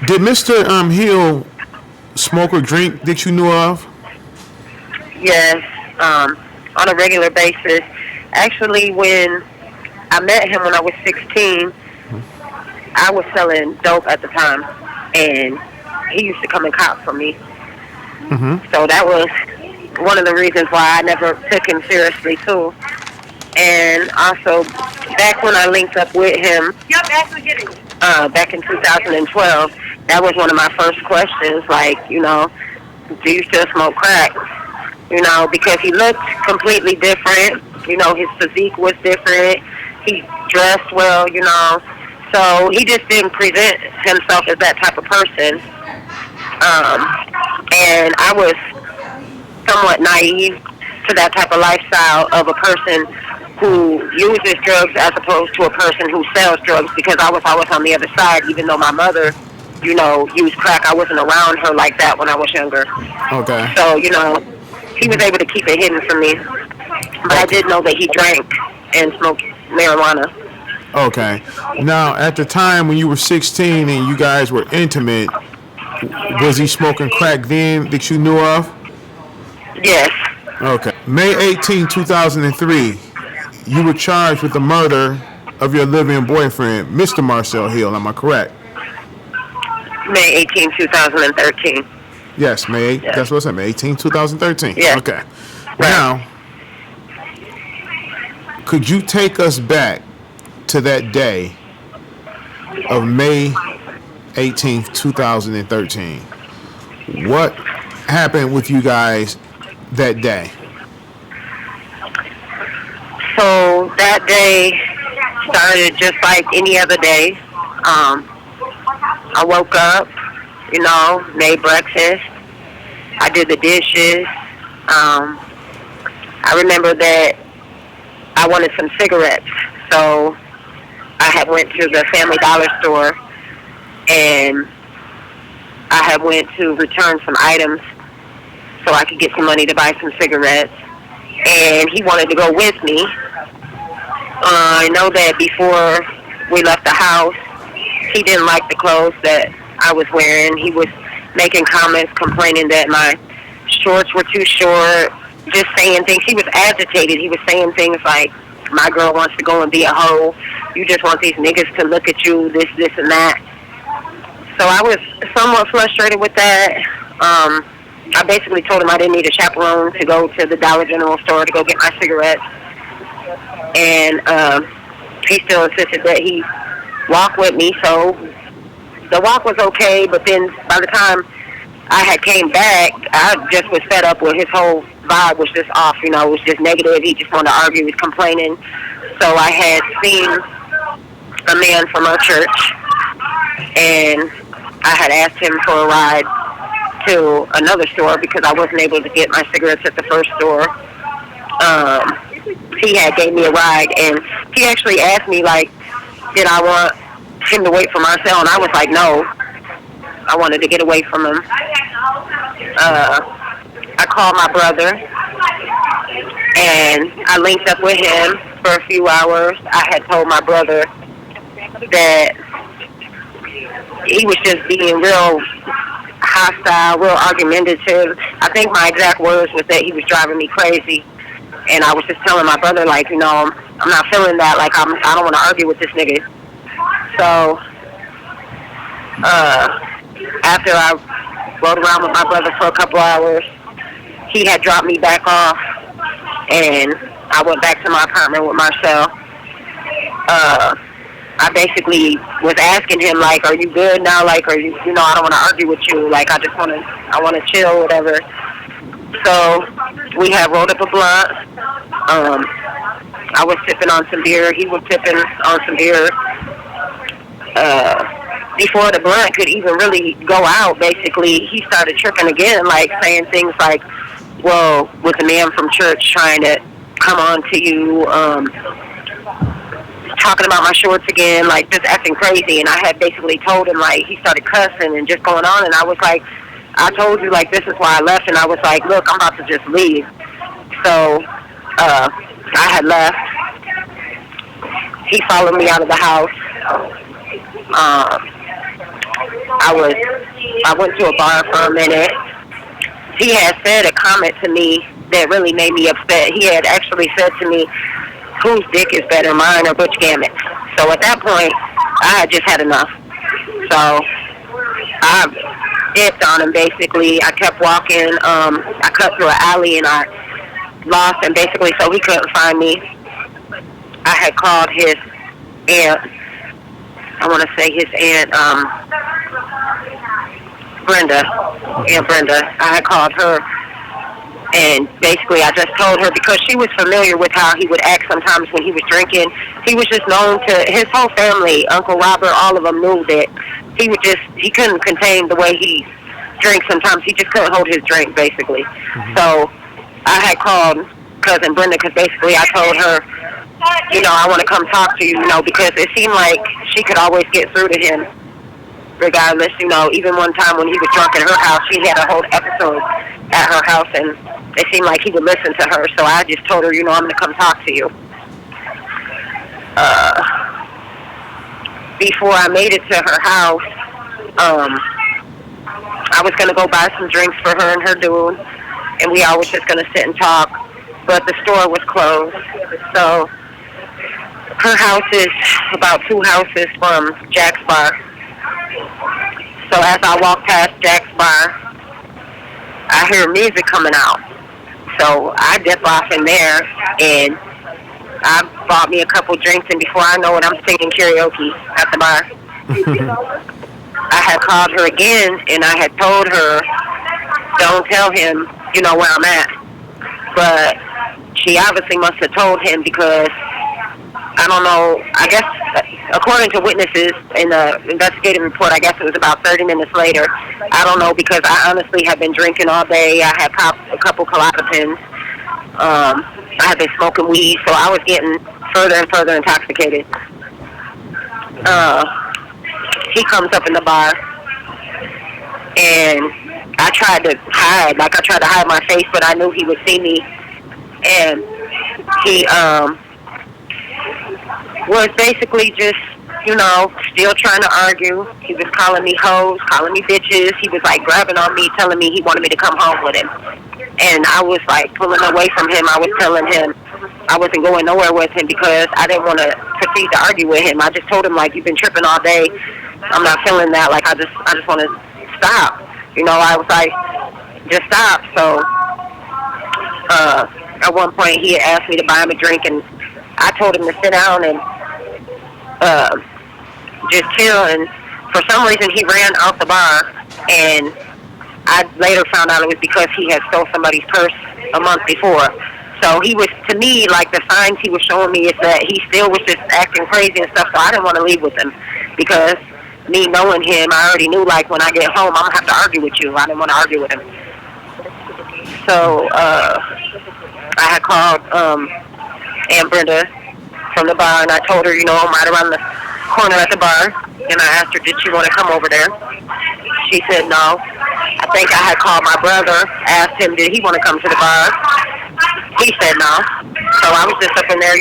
Did Mr. Hill smoke or drink that you knew of? Yes, on a regular basis. Actually, when I met him when I was 16, I was selling dope at the time, and he used to come and cop for me. Mm-hmm. So that was one of the reasons why I never took him seriously too. And also, back when I linked up with him, back in 2012, that was one of my first questions. Like, do you still smoke crack? Because he looked completely different. His physique was different. He dressed well. So he just didn't present himself as that type of person. And I was somewhat naive to that type of lifestyle of a person who uses drugs as opposed to a person who sells drugs, because I was always on the other side, even though my mother, used crack. I wasn't around her like that when I was younger. Okay. So, he was able to keep it hidden from me. But I Okay. did know that he drank and smoked marijuana. Okay. Now, at the time when you were 16 and you guys were intimate, was he smoking crack then that you knew of? Yes. Okay. May 18, 2003, you were charged with the murder of your living boyfriend, Mr. Marcel Hill. Am I correct? May 18, 2013. Yes, May 8. Yes. That's what I said, May 18, 2013. Yes. Okay. Right. Now, could you take us back to that day of May 18th, 2013? What happened with you guys that day? So that day started just like any other day. I woke up, made breakfast. I did the dishes. I remember that I wanted some cigarettes, so I had went to the Family Dollar store, and I had went to return some items so I could get some money to buy some cigarettes. And he wanted to go with me. I know that before we left the house, he didn't like the clothes that I was wearing. He was making comments, complaining that my shorts were too short, just saying things. He was agitated. He was saying things like, my girl wants to go and be a hoe. You just want these niggas to look at you, this, and that. So I was somewhat frustrated with that. I basically told him I didn't need a chaperone to go to the Dollar General store to go get my cigarettes. And he still insisted that he walk with me. So the walk was okay, but then by the time I had came back, I just was fed up with his whole vibe was just off. It was just negative. He just wanted to argue. He was complaining. So I had seen a man from our church, and I had asked him for a ride to another store because I wasn't able to get my cigarettes at the first store. He had gave me a ride, and he actually asked me, like, did I want him to wait for Marcel, and I was like, no. I wanted to get away from him. I called my brother, and I linked up with him for a few hours. I had told my brother that he was just being real hostile, real argumentative. I think my exact words was that he was driving me crazy. And I was just telling my brother, like, I'm not feeling that. Like, I don't want to argue with this nigga. So, after I rode around with my brother for a couple hours, he had dropped me back off, and I went back to my apartment with Marcel. I basically was asking him, like, are you good now? Like, are you, I don't want to argue with you. Like, I want to chill, whatever. So we had rolled up a blunt. I was sipping on some beer. He was sipping on some beer. Before the blunt could even really go out, basically, he started tripping again, like saying things like, well, was a man from church trying to come on to you, talking about my shorts again, like just acting crazy. And I had basically told him, like, he started cussing and just going on. And I was like, I told you, like, this is why I left. And I was like, look, I'm about to just leave. So I had left. He followed me out of the house. I went to a bar for a minute. He had said a comment to me that really made me upset. He had actually said to me, whose dick is better, mine or Butch Gamet? So at that point, I had just had enough. So I dipped on him, basically. I kept walking. I cut through an alley, and I lost him, basically, so he couldn't find me. I had called his aunt. I want to say his aunt, Brenda. Aunt Brenda. I had called her. And basically, I just told her, because she was familiar with how he would act sometimes when he was drinking. He was just known to, his whole family, Uncle Robert, all of them knew that he couldn't contain the way he drinks sometimes. He just couldn't hold his drink, basically. Mm-hmm. So I had called Cousin Brenda, because basically I told her, I want to come talk to you, because it seemed like she could always get through to him regardless. Even one time when he was drunk at her house, she had a whole episode at her house, and it seemed like he would listen to her. So I just told her, I'm going to come talk to you. Before I made it to her house, I was going to go buy some drinks for her and her dude, and we all was just going to sit and talk, but the store was closed. So her house is about 2 houses from Jack's Bar. So as I walk past Jack's Bar, I hear music coming out. So I dip off in there, and I bought me a couple drinks, and before I know it, I'm singing karaoke at the bar. I had called her again, and I had told her, don't tell him, where I'm at. But she obviously must have told him, because, I don't know, I guess, according to witnesses in the investigative report, I guess it was about 30 minutes later. I don't know, because I honestly have been drinking all day. I had popped a couple Klonopins. I had been smoking weed, so I was getting further and further intoxicated. He comes up in the bar, and I tried to hide my face, but I knew he would see me. And he was basically just, still trying to argue. He was calling me hoes, calling me bitches. He was like grabbing on me, telling me he wanted me to come home with him. And I was like pulling away from him. I was telling him I wasn't going nowhere with him, because I didn't want to proceed to argue with him. I just told him, like, you've been tripping all day. I'm not feeling that. Like, I just want to stop. I was like, just stop. So at one point he had asked me to buy him a drink, and I told him to sit down and just chill. And for some reason he ran out the bar, and I later found out it was because he had stole somebody's purse a month before. So he was, to me, like, the signs he was showing me is that he still was just acting crazy and stuff. So I didn't want to leave with him, because me knowing him, I already knew, like, when I get home, I'm going to have to argue with you. I didn't want to argue with him. So I had called Aunt Brenda from the bar, and I told her, I'm right around the corner at the bar, and I asked her, did she want to come over there? She said no. I think I had called my brother, asked him, did he want to come to the bar? He said no. So I was just up in there,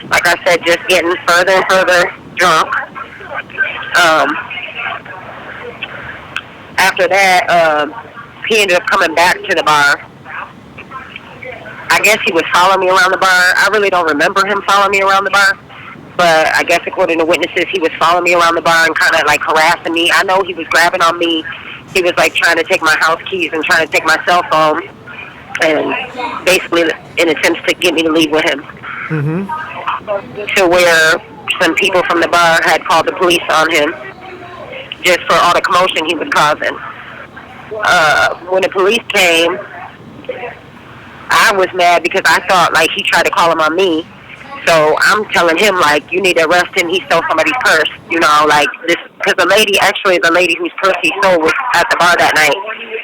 like I said, just getting further and further drunk. After that, he ended up coming back to the bar. I guess he was following me around the bar. I really don't remember him following me around the bar, but I guess according to witnesses, he was following me around the bar and kind of like harassing me. I know he was grabbing on me. He was like trying to take my house keys and trying to take my cell phone, and basically in attempts to get me to leave with him. Mm-hmm. To where some people from the bar had called the police on him just for all the commotion he was causing. When the police came, I was mad because I thought, like, he tried to call him on me. So I'm telling him, like, you need to arrest him. He stole somebody's purse, like this. Because the lady whose purse he stole was at the bar that night.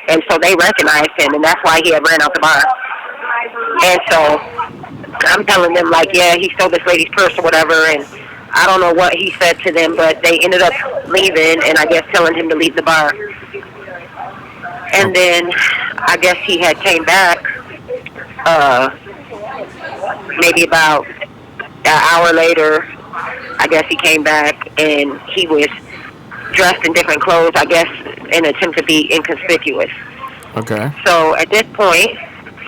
And so they recognized him, and that's why he had ran out the bar. And so I'm telling them, like, yeah, he stole this lady's purse or whatever. And I don't know what he said to them, but they ended up leaving, and I guess telling him to leave the bar. And then I guess he had came back maybe about an hour later. I guess he came back, and he was dressed in different clothes, I guess, in an attempt to be inconspicuous. Okay. So at this point,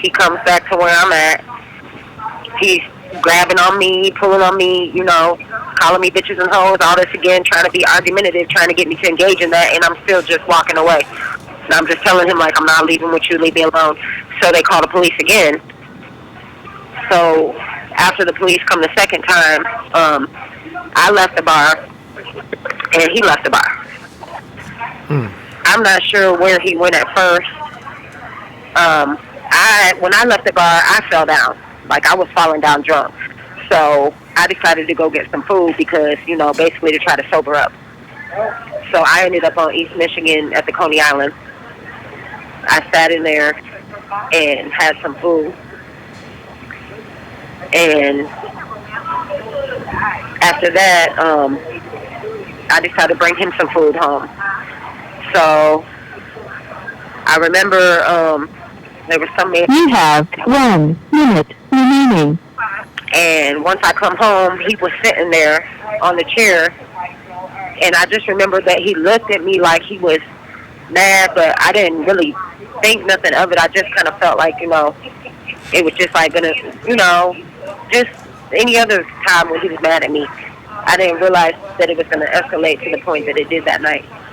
he comes back to where I'm at. He's grabbing on me, pulling on me, calling me bitches and hoes, all this again, trying to be argumentative, trying to get me to engage in that, and I'm still just walking away. And I'm just telling him, like, I'm not leaving with you, leave me alone. So they call the police again. So after the police come the second time, I left the bar, and he left the bar. I'm not sure where he went at first. When I left the bar, I fell down. Like, I was falling down drunk. So I decided to go get some food because, basically to try to sober up. So I ended up on East Michigan at the Coney Island. I sat in there and had some food. And after that, I decided to bring him some food home. So I remember there was some man. You have 1 minute remaining. And once I come home, he was sitting there on the chair. And I just remember that he looked at me like he was mad, but I didn't really think nothing of it. I just kind of felt like, it was just like gonna, just any other time when he was mad at me. I didn't realize that it was going to escalate to the point that it did that night.